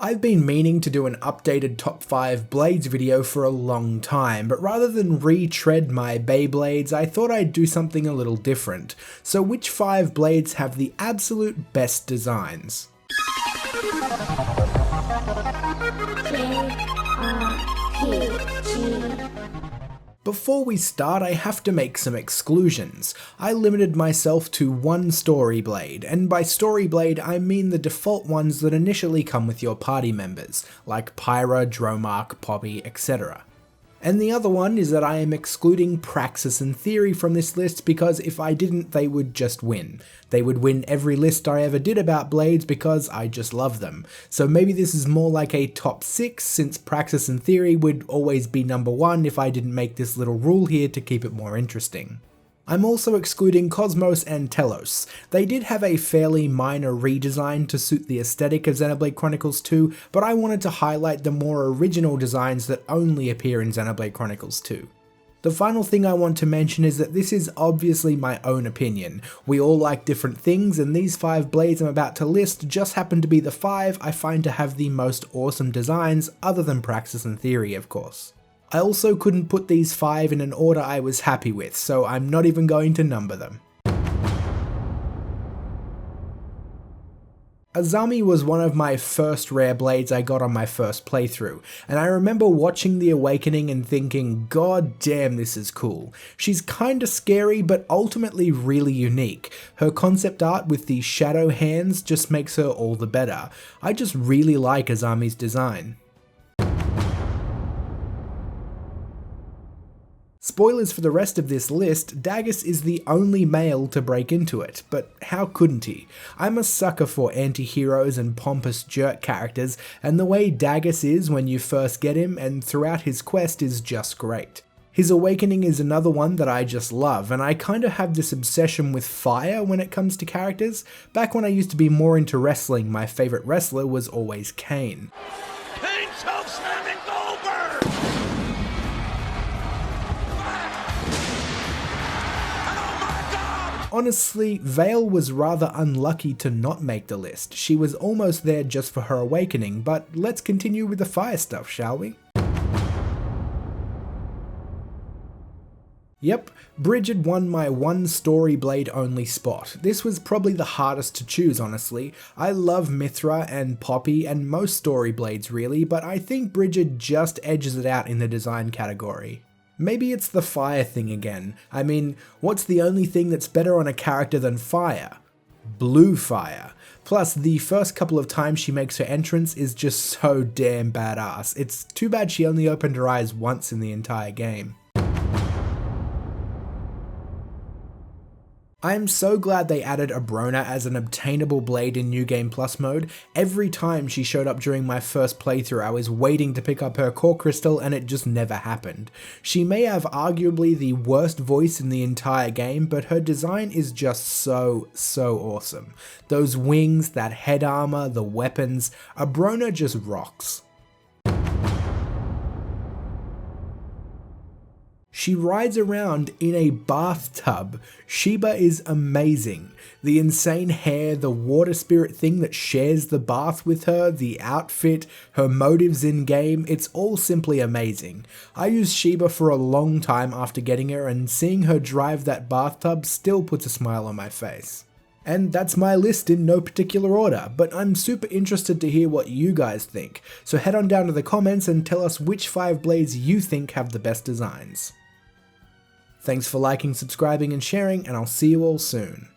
I've been meaning to do an updated top 5 Blades video for a long time, but rather than retread my BaeBlades, I thought I'd do something a little different. So which 5 Blades have the absolute best designs? Before we start, I have to make some exclusions. I limited myself to one story blade, and by story blade I mean the default ones that initially come with your party members, like Pyra, Dromark, Poppy, etc. And the other one is that I am excluding Praxis and Theory from this list because if I didn't, they would just win. They would win every list I ever did about Blades because I just love them. So maybe this is more like a top 6 since Praxis and Theory would always be number 1 if I didn't make this little rule here to keep it more interesting. I'm also excluding Cosmos and Telos. They did have a fairly minor redesign to suit the aesthetic of Xenoblade Chronicles 2, but I wanted to highlight the more original designs that only appear in Xenoblade Chronicles 2. The final thing I want to mention is that this is obviously my own opinion. We all like different things, and these 5 blades I'm about to list just happen to be the 5 I find to have the most awesome designs, other than Praxis and Theory of course. I also couldn't put these 5 in an order I was happy with, so I'm not even going to number them. Azami was one of my first rare blades I got on my first playthrough, and I remember watching The Awakening and thinking, god damn, this is cool. She's kinda scary, but ultimately really unique. Her concept art with the shadow hands just makes her all the better. I just really like Azami's design. Spoilers for the rest of this list, Dagus is the only male to break into it, but how couldn't he? I'm a sucker for anti-heroes and pompous jerk characters, and the way Dagus is when you first get him and throughout his quest is just great. His Awakening is another one that I just love, and I kinda have this obsession with fire when it comes to characters. Back when I used to be more into wrestling, my favourite wrestler was always Kane. Honestly, Vale was rather unlucky to not make the list. She was almost there just for her Awakening, but let's continue with the fire stuff, shall we? Yep, Bridget won my one story blade only spot. This was probably the hardest to choose, honestly. I love Mithra and Poppy and most story blades really, but I think Bridget just edges it out in the design category. Maybe it's the fire thing again. I mean, what's the only thing that's better on a character than fire? Blue fire. Plus, the first couple of times she makes her entrance is just so damn badass. It's too bad she only opened her eyes once in the entire game. I am so glad they added Abrona as an obtainable blade in New Game Plus mode. Every time she showed up during my first playthrough I was waiting to pick up her core crystal and it just never happened. She may have arguably the worst voice in the entire game, but her design is just so awesome. Those wings, that head armor, the weapons, Abrona just rocks. She rides around in a bathtub. Sheba is amazing. The insane hair, the water spirit thing that shares the bath with her, the outfit, her motives in game, it's all simply amazing. I used Sheba for a long time after getting her, and seeing her drive that bathtub still puts a smile on my face. And that's my list in no particular order, but I'm super interested to hear what you guys think, so head on down to the comments and tell us which 5 blades you think have the best designs. Thanks for liking, subscribing and sharing, and I'll see you all soon.